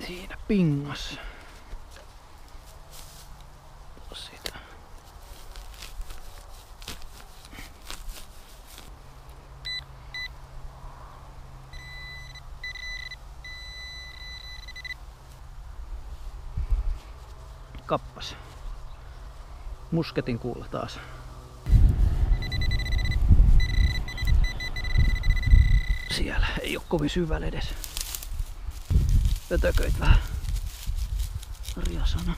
Siinä pingas. Sitä. Kappas. Musketin kuulla taas. Siellä ei oo kovin syvällä edes. Pötököit vähän. Riasana.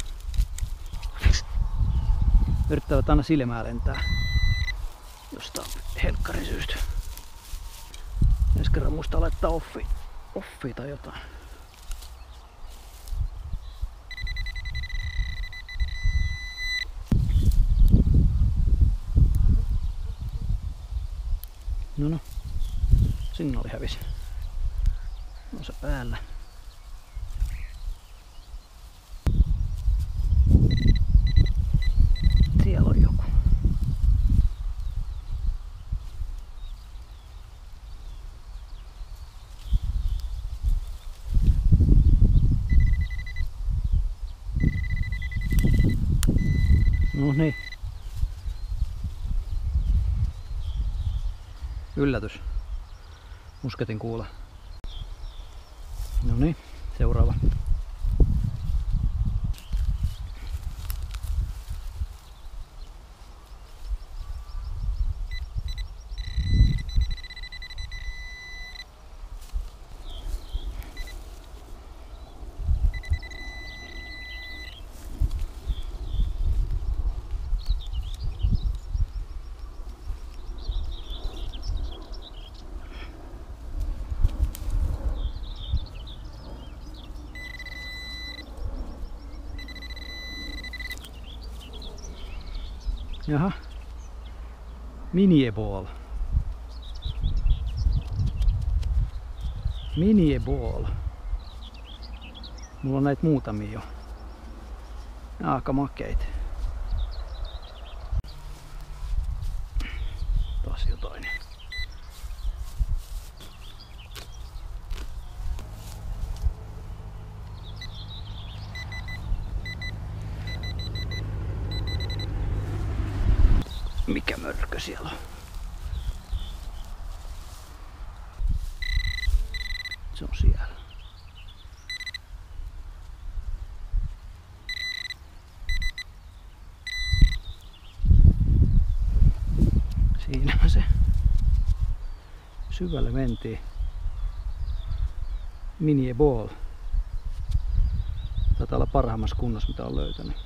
Yrittävät aina silmää lentää jostain helkkarin syystä. Ensi kerran muista laittaa offi tai jotain. No, signaali hävisi. On se päällä. Siellä on joku. No niin. Yllätys. Musketin kuula. No niin, seuraava. Jaha. Minieball. Minieball. Mulla on näitä muutamia jo. Aika makeita. Taas jotain. Mikä mörkö siellä on? Se on siellä. Siinähän se. Syvälle mentiin. Minieball. Taitaa olla parhaimmassa kunnossa mitä on löytänyt.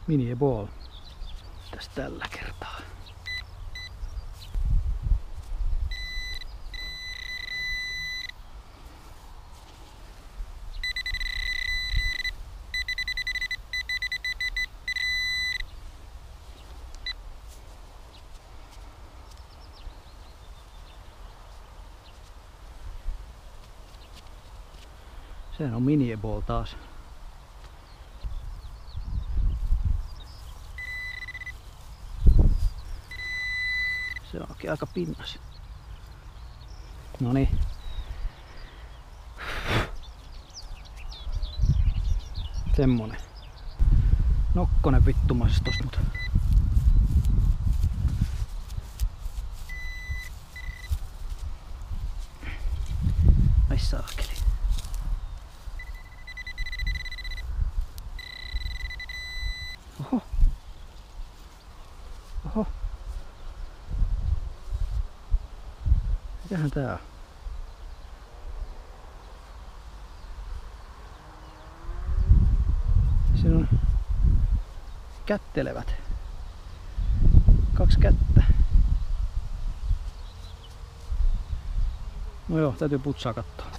Minieball. Tässä tällä kertaa. Sehän on minieball taas. Se onkin aika pinnas. Noniin. Semmonen. Nokkonen vittumaisesta tosta mut. Ai saakeli. Oho. Oho. Mitähän tää on? Siinä on kättelevät. 2 kättä. No joo, täytyy putsaa katsoa.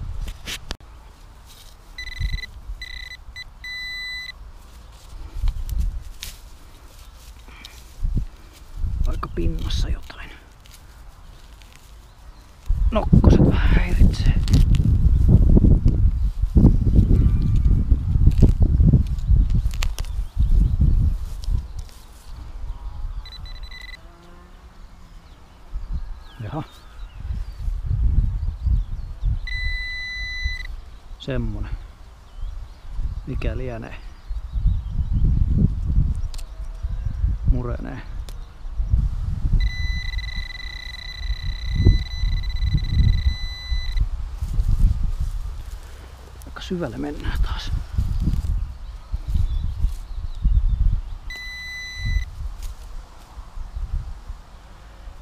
Aika pinnassa jotain. Nokkoset vähän häiritsee. Jaha. Semmonen. Mikä lienee. Murenee. Aika syvälle mennään taas.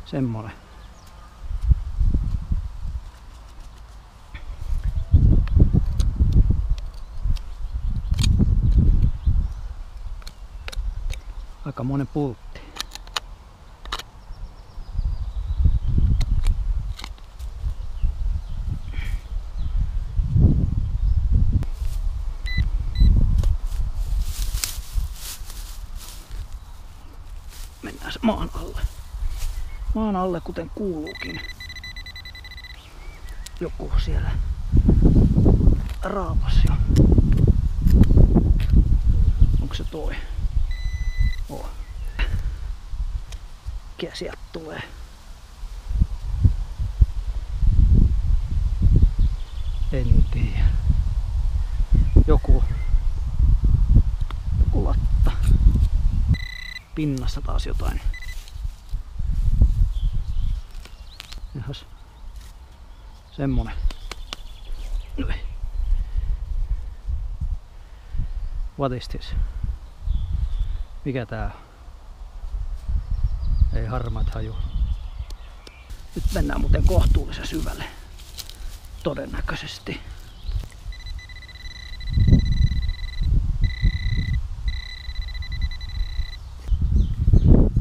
Semmonen. Aikamoinen pultti. Mennään maan alle. Maan alle kuten kuuluukin. Joku siellä raapas jo. Onko se toi? Oh. Mikä sieltä tulee? En tiedä. Joku latta. Pinnassa taas jotain. Jahas. Semmonen. What is this? Mikä tää on? Ei harmaat haju. Nyt mennään muuten kohtuullisen syvälle. Todennäköisesti.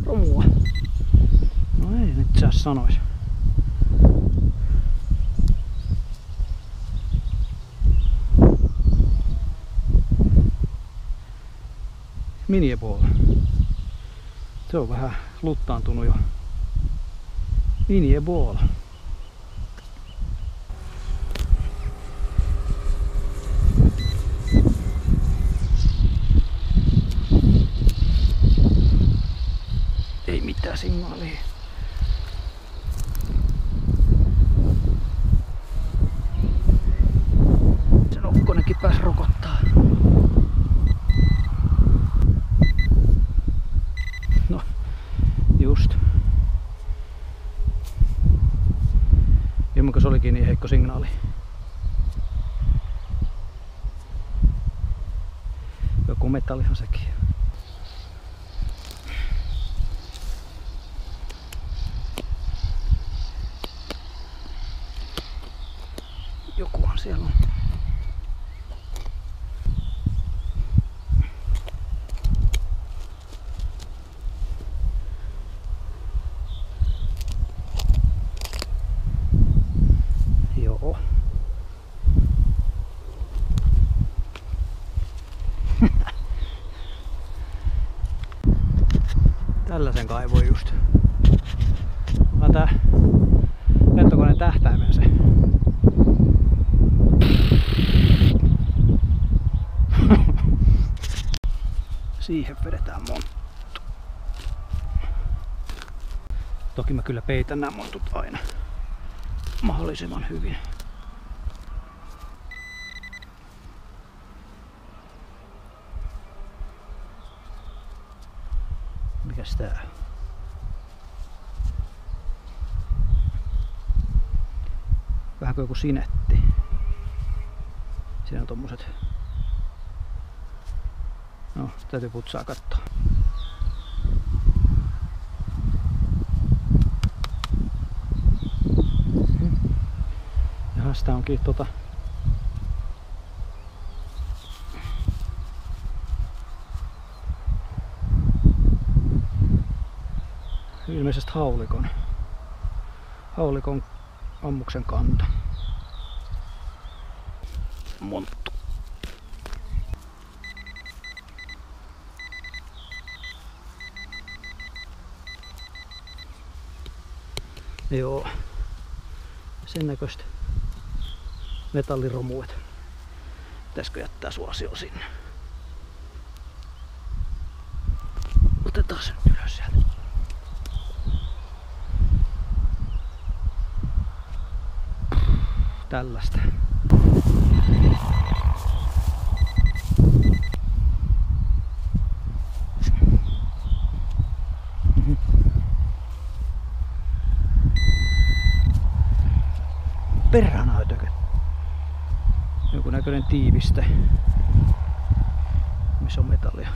Romua. No ei nyt saa sanois. Minieball. Se on vähän luttaantunut jo. Minieball. Ei mitään signaalia. Se nokkonenkin pääsi rokottaa. No, just. Ilman se olikin niin heikko signaali. Joku metallihan sekin. Jokuhan siellä on. Joo. Tällaisen kaivoi just. Mä tää lentokoneen tähtäimen se. Siihen vedetään monttu. Toki mä kyllä peitän nämä montut aina mahdollisimman hyvin. Mikäs tää? Vähän kuin joku sinetti. Siinä on tommoset. No, täytyy putsaa katsoa. Jaha, sitä onkin ilmeisesti haulikon ammuksen kanta. Monttu. Joo, sen näköistä metalliromuet. Pitäisikö jättää suosio sinne? Otetaan sen ylös sieltä. Tällaista. Perhana ötökö. Joku näköinen tiiviste. Missä on metallia.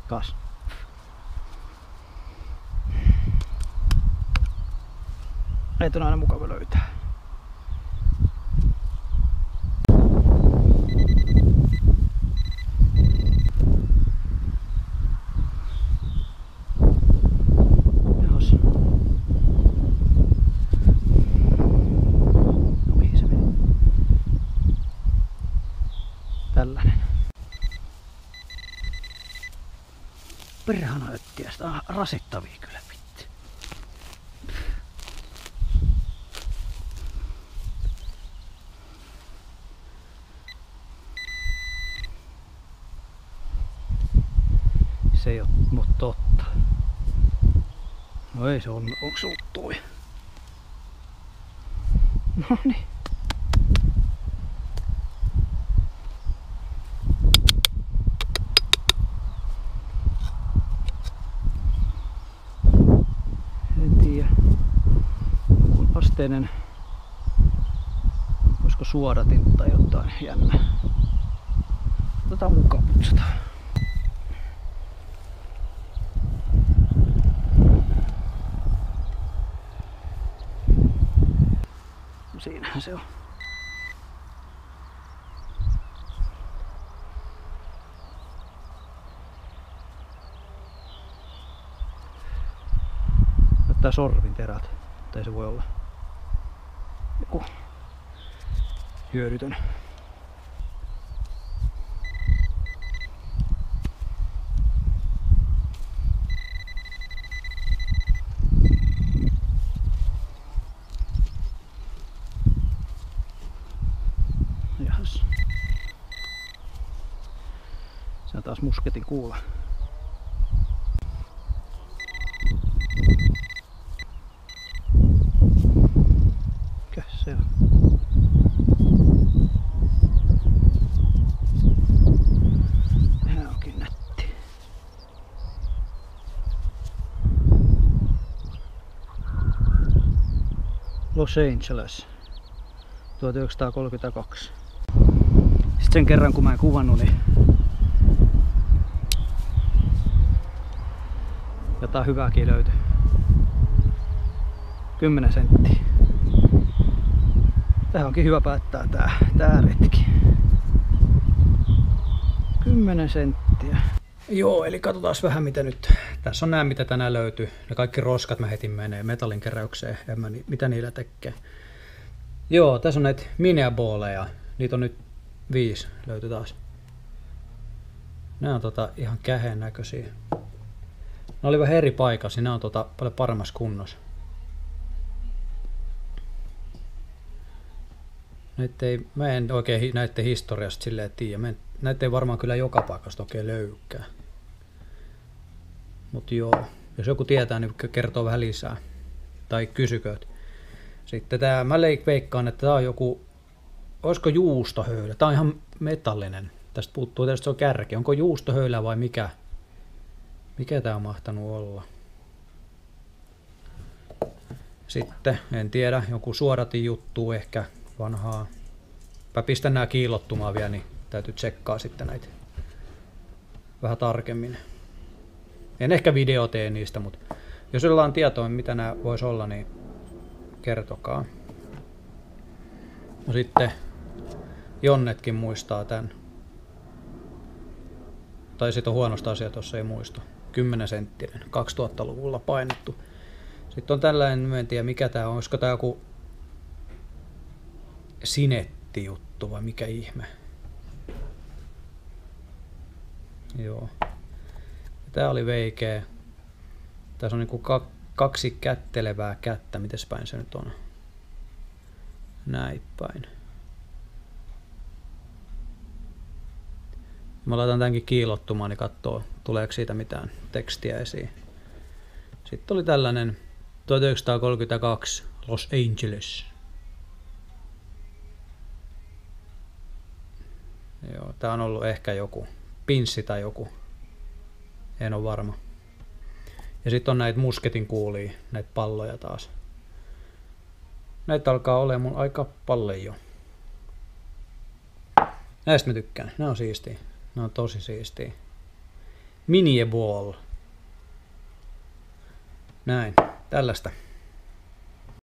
Kas. Näitä on aina mukava löytää. Jahas. No mihin se meni? Tällainen. Perhana öttiä, sitä on rasittavia kyllä vittu. Se ei oo totta. No ei se on, onks se ollut toi? Noniin. Asteinen, olisiko suodatin tai jotain jännää. Otetaan mukaan putsataan. No siinähän se on. Näyttää sorvin terät, tai se voi olla joku hyödytön. Jahas. Se on taas musketin kuula. Se on. Tää onkin nätti. Los Angeles 1932. Sitten sen kerran kun mä en kuvannut, niin jotain hyvääkin löytyi. 10 senttiä. Tähän onkin hyvä päättää tää retki. 10 senttiä. Joo, eli katsotaan vähän mitä nyt. Tässä on nää mitä tänään löytyy. Ne kaikki roskat mä heti menee metallin keräykseen. Mitä niillä tekee. Joo, tässä on näitä miniabooleja. Niitä on nyt 5 löytyy taas. Nämä on ihan käheen näköisiä. Ne oli vähän eri paikassa, niin nämä on paljon paremmassa kunnossa. Mä en oikein näiden historiasta silleen tiedä. Näitä ei varmaan kyllä joka paikasta oikein löykää. Mut joo, jos joku tietää, niin kertoo vähän lisää. Tai kysykööt. Sitten mä veikkaan, että tää on joku, olisiko juustohöylä? Tää on ihan metallinen. Tästä puuttuu tietysti se on kärki. Onko juustohöylä vai mikä? Mikä tää on mahtanut olla? Sitten, en tiedä, joku suodatin juttu ehkä vanhaa. Mä pistän nää kiillottumaan vielä, niin täytyy tsekkaa sitten näitä vähän tarkemmin. En ehkä video tee niistä, mutta jos jollain on tietoa, mitä nämä vois olla, niin kertokaa. No sitten Jonnetkin muistaa tän. Tai sit on huonosta asiaa, jos ei muista. 10 senttinen, 2000-luvulla painettu. Sitten on tällainen, en tiedä mikä tää on, olisiko tää joku sinettijuttu vai mikä ihme. Joo. Tää oli veikeä. Tässä on niinku kaksi kättelevää kättä, mites päin se nyt on. Näin päin. Mä laitan tämänkin kiilottumaan, niin katsoo, tuleeko siitä mitään tekstiä esiin. Sitten oli tällainen 1932 Los Angeles. Joo, tää on ollut ehkä joku pinssi tai joku. En ole varma. Ja sitten on näitä musketin kuulia, näitä palloja taas. Näitä alkaa olemaan mun aika paljon jo. Näistä mä tykkään. Ne on siistiä. Ne on tosi siistiä. Mini Ball. Näin. Tällaista.